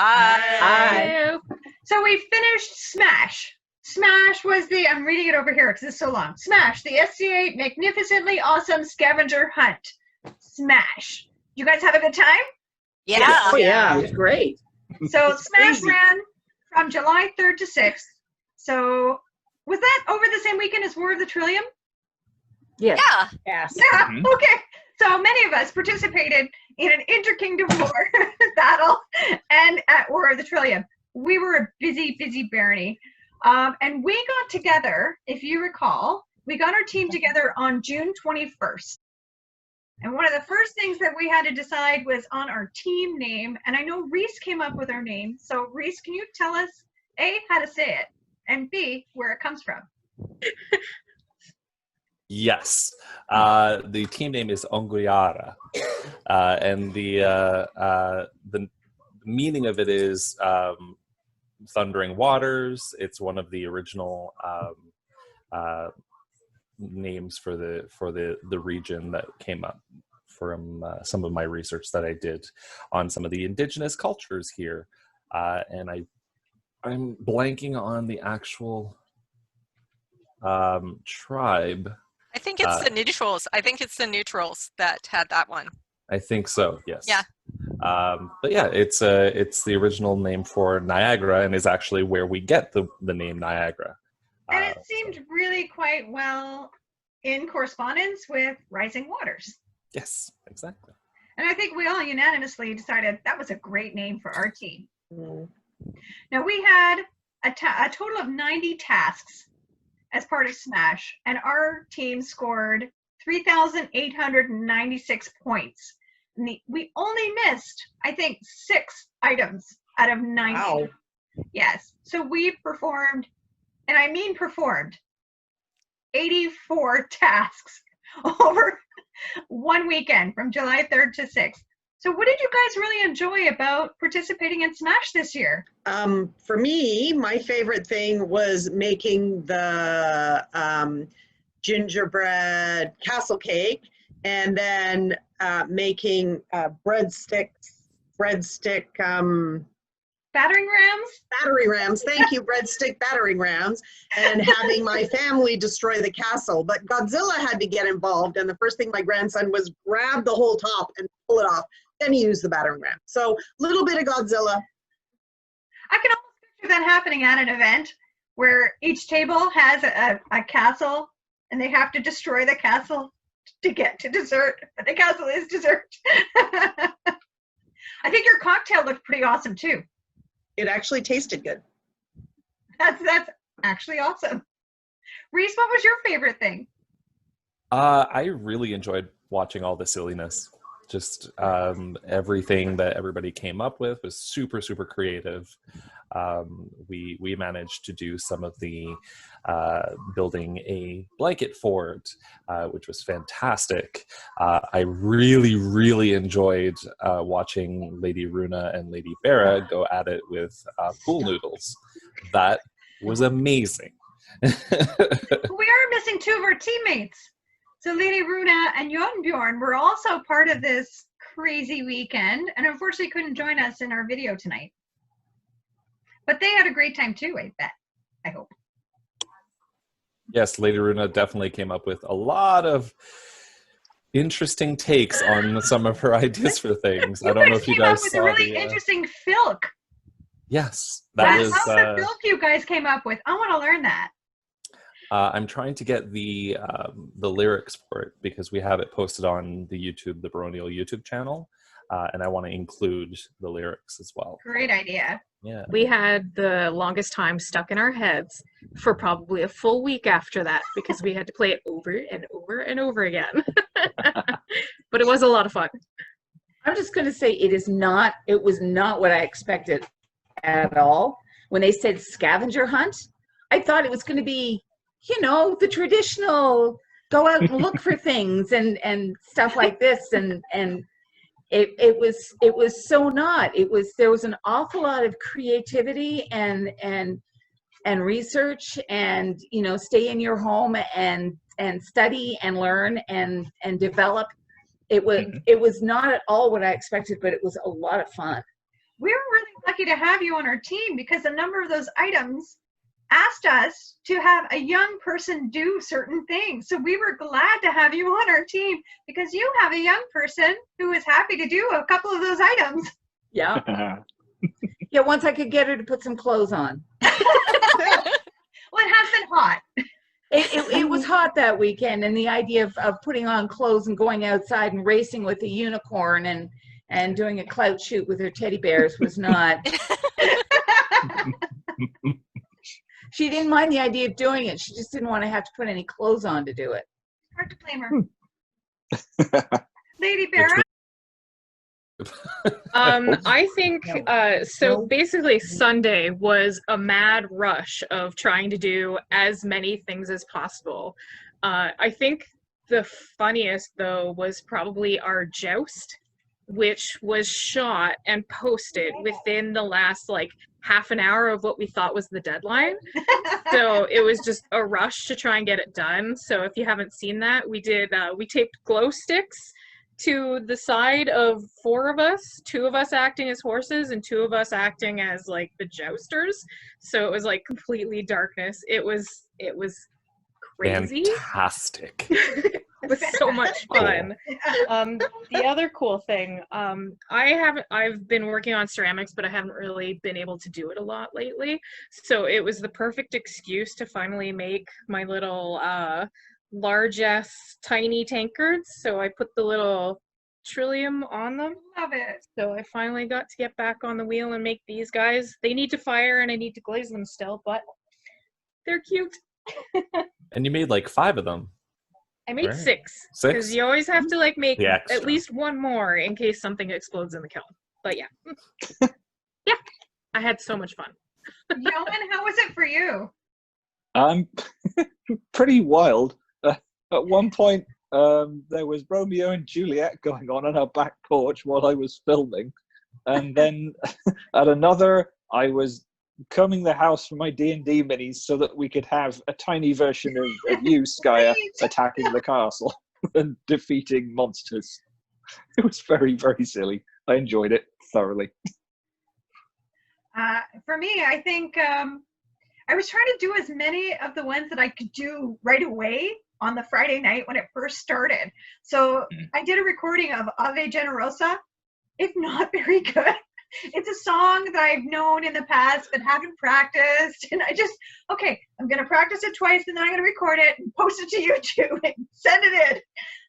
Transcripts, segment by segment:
Hi. Hi. So we finished Smash. Smash was I'm reading it over here because it's so long. Smash, the SCA Magnificently Awesome Scavenger Hunt. Smash. You guys have a good time? Yeah. Oh yeah, it was great. So Smash Crazy. ran from July 3rd to 6th. So was that over the same weekend as War of the Trillium? Yes. Yeah. Yes. Yeah, Mhm. okay. So many of us participated in an inter-kingdom war battle and at War of the Trillium. We were a busy, busy barony. And we got together, if you recall, we got our team together on June 21st. And one of the first things that we had to decide was on our team name. And I know Reese came up with our name. So Reese, can you tell us, A, how to say it, and B, where it comes from? Yes. The team name is Onguiaahra. And the meaning of it is thundering waters. It's one of the original names for the region that came up from some of my research that I did on some of the indigenous cultures here. And I'm blanking on the actual tribe. I think it's the neutrals. I think it's the neutrals that had that one. I think so, yes. Yeah. But yeah, it's the original name for Niagara and is actually where we get the name Niagara. And it seemed really quite well in correspondence with Rising Waters. Yes, exactly. And I think we all unanimously decided that was a great name for our team. Mm. Now, we had a total of 90 tasks as part of Smash, and our team scored 3,896 points. We only missed, I think, 6 items out of 90. Wow. Yes. So we performed, and I mean performed, 84 tasks over one weekend from July 3rd to 6th. So what did you guys really enjoy about participating in Smash this year? For me, my favorite thing was making the gingerbread castle cake, and then making breadstick Battering rams? battery rams. Thank you, breadstick battering rams, and having my family destroy the castle. But Godzilla had to get involved, and the first thing my grandson was grab the whole top and pull it off. Then he used the battering ram. So a little bit of Godzilla. I can almost picture that happening at an event where each table has a castle and they have to destroy the castle to get to dessert, but the castle is dessert. I think your cocktail looked pretty awesome too. It actually tasted good. That's actually awesome. Reese, what was your favorite thing? I really enjoyed watching all the silliness. Just everything that everybody came up with was super, super creative. We managed to do some of the building a blanket fort, which was fantastic. I really, really enjoyed watching Lady Runa and Lady Bera go at it with pool noodles. That was amazing. We are missing 2 of our teammates. So Lady Runa and Bjorn were also part of this crazy weekend and unfortunately couldn't join us in our video tonight. But they had a great time too, I bet. I hope. Yes, Lady Runa definitely came up with a lot of interesting takes on some of her ideas for things. I don't know if you guys with saw a really the, interesting filk. Yes, How's the filk you guys came up with? I want to learn that. I'm trying to get the lyrics for it because we have it posted on the Baronial YouTube channel, and I want to include the lyrics as well. Great idea. Yeah. We had the longest time stuck in our heads for probably a full week after that because we had to play it over and over and over again. But it was a lot of fun. I'm just going to say it was not what I expected at all. When they said scavenger hunt, I thought it was going to be, the traditional go out and look for things and stuff like this. And it was so not. There was an awful lot of creativity and research and, stay in your home and study and learn and develop. It was not at all what I expected, but it was a lot of fun. we were really lucky to have you on our team because a number of those items asked us to have a young person do certain things. So we were glad to have you on our team because you have a young person who is happy to do a couple of those items. Yeah. Yeah, once I could get her to put some clothes on. Well, it has been hot. It was hot that weekend, and the idea of putting on clothes and going outside and racing with a unicorn and doing a clout shoot with her teddy bears was not. She didn't mind the idea of doing it. She just didn't want to have to put any clothes on to do it. Hard to blame her. Lady Barra? I think so. Basically, Sunday was a mad rush of trying to do as many things as possible. I think the funniest though was probably our joust, which was shot and posted within the last like half an hour of what we thought was the deadline. So it was just a rush to try and get it done. So if you haven't seen that, we taped glow sticks to the side of 4 of us, 2 of us acting as horses and 2 of us acting as like the jousters. So it was like completely darkness. It was crazy. Fantastic. It was so much fun. The other cool thing, I've been working on ceramics, but I haven't really been able to do it a lot lately. So it was the perfect excuse to finally make my little large-ass tiny tankards. So I put the little trillium on them. Love it. So I finally got to get back on the wheel and make these guys. They need to fire and I need to glaze them still, but they're cute. And you made like 5 of them. I made Right. 6 6? because you always have to like make The extra. at least 1 more in case something explodes in the kiln. But yeah, yeah, I had so much fun. Yeoman, how was it for you? Pretty wild. At one point, there was Romeo and Juliet going on our back porch while I was filming, and then at another, I was combing the house for my D&D minis so that we could have a tiny version of you, Skya, attacking the castle and defeating monsters. It was very, very silly. I enjoyed it thoroughly. For me, I think I was trying to do as many of the ones that I could do right away on the Friday night when it first started. So I did a recording of Ave Generosa. It's not very good. It's a song that I've known in the past but haven't practiced. And I'm going to practice it twice and then I'm going to record it and post it to YouTube and send it in.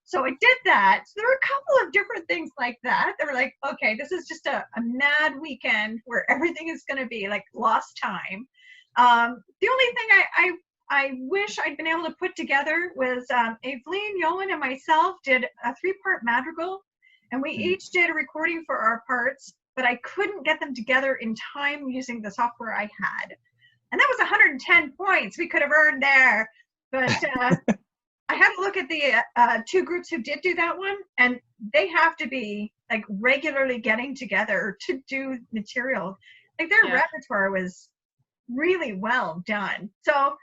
So I did that. So there were a couple of different things like that. They were like, okay, this is just a mad weekend where everything is going to be like lost time. The only thing I wish I'd been able to put together was Evelyn, Yolan, and myself did a 3-part madrigal, and we each did a recording for our parts, but I couldn't get them together in time using the software I had. And that was 110 points we could have earned there. But I had to look at the 2 groups who did do that one, and they have to be like regularly getting together to do material. Like their repertoire was really well done. So,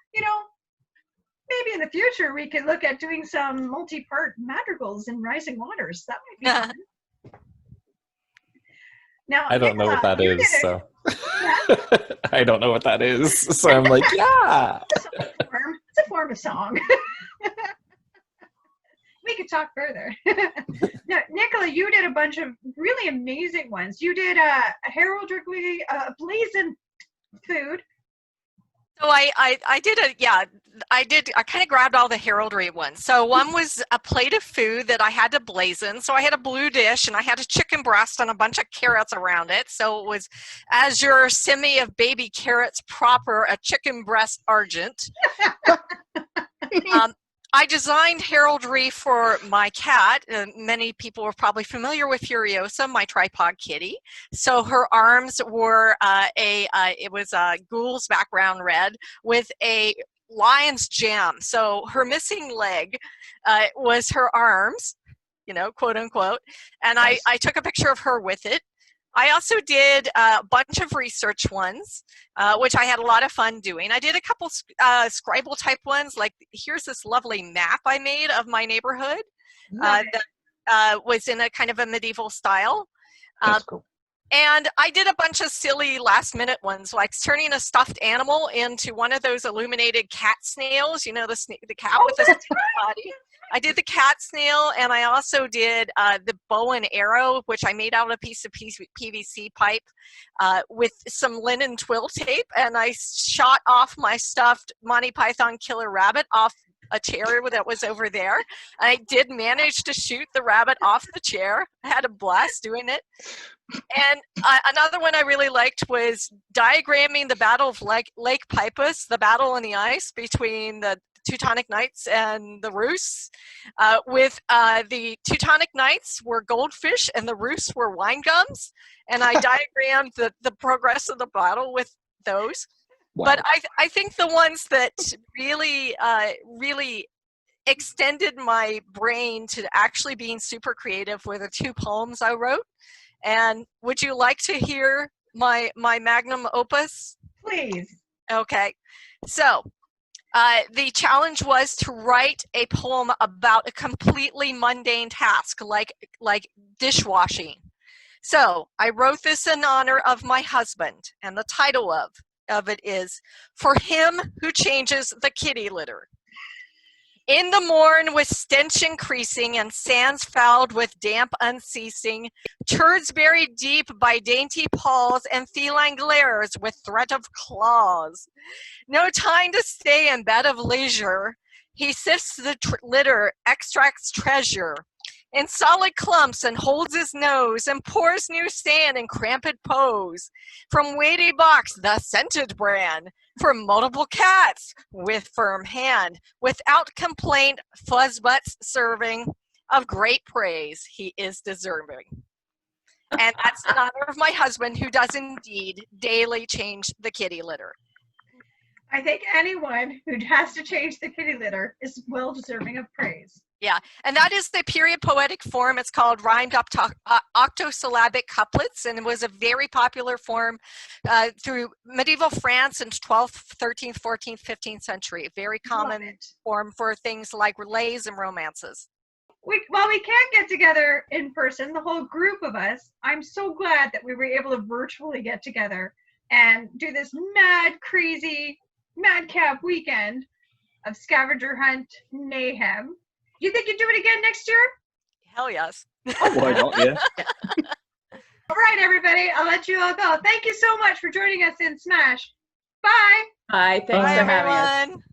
maybe in the future we could look at doing some multi-part madrigals in Rising Waters. That might be fun. Now, I don't know what that you is, did so Yeah. I don't know what that is. So I'm like, yeah. It's a form of song. We could talk further. Now, Nicola, you did a bunch of really amazing ones. You did a heraldry, blazing food. So I kind of grabbed all the heraldry ones. So one was a plate of food that I had to blazon. So I had a blue dish and I had a chicken breast and a bunch of carrots around it. So it was azure semi of baby carrots proper, a chicken breast argent. I designed heraldry for my cat. Many people are probably familiar with Furiosa, my tripod kitty. So her arms were it was a ghoul's background red with a lion's jam. So her missing leg was her arms, quote unquote. And I took a picture of her with it. I also did a bunch of research ones, which I had a lot of fun doing. I did a couple scribble type ones, like here's this lovely map I made of my neighborhood that was in a kind of a medieval style. That's cool. And I did a bunch of silly last minute ones, like turning a stuffed animal into one of those illuminated cat snails, you know, the cat with the body. I did the cat snail, and I also did the bow and arrow, which I made out of a piece of PVC pipe with some linen twill tape, and I shot off my stuffed Monty Python Killer Rabbit off a chair that was over there. I did manage to shoot the rabbit off the chair. I had a blast doing it. And another one I really liked was diagramming the Battle of Lake Peipus, the battle on the ice between the Teutonic Knights and the Rus. With the Teutonic Knights were goldfish and the Rus were wine gums. And I diagrammed the progress of the battle with those. Wow. But I think the ones that really, really extended my brain to actually being super creative were the 2 poems I wrote. And would you like to hear my magnum opus? Please. Okay. So the challenge was to write a poem about a completely mundane task, like dishwashing. So I wrote this in honor of my husband, and the title of it is For Him Who Changes the Kitty Litter. In the morn with stench increasing and sands fouled with damp unceasing, turds buried deep by dainty paws and feline glares with threat of claws. No time to stay in bed of leisure, he sifts the litter, extracts treasure in solid clumps and holds his nose and pours new sand in cramped pose. From weighty box, the scented brand, for multiple cats with firm hand, without complaint, fuzzbutts serving of great praise he is deserving. And that's in honor of my husband, who does indeed daily change the kitty litter. I think anyone who has to change the kitty litter is well deserving of praise. Yeah, and that is the period poetic form. It's called rhymed octosyllabic couplets, and it was a very popular form through medieval France in 12th, 13th, 14th, 15th century. Very common form for things like lays and romances. While we can't get together in person, the whole group of us, I'm so glad that we were able to virtually get together and do this mad, crazy, madcap weekend of scavenger hunt mayhem. You think you'd do it again next year? Hell yes. Why not? Yeah. All right, everybody. I'll let you all go. Thank you so much for joining us in Smash. Bye. Bye. Thanks for having us. Everyone.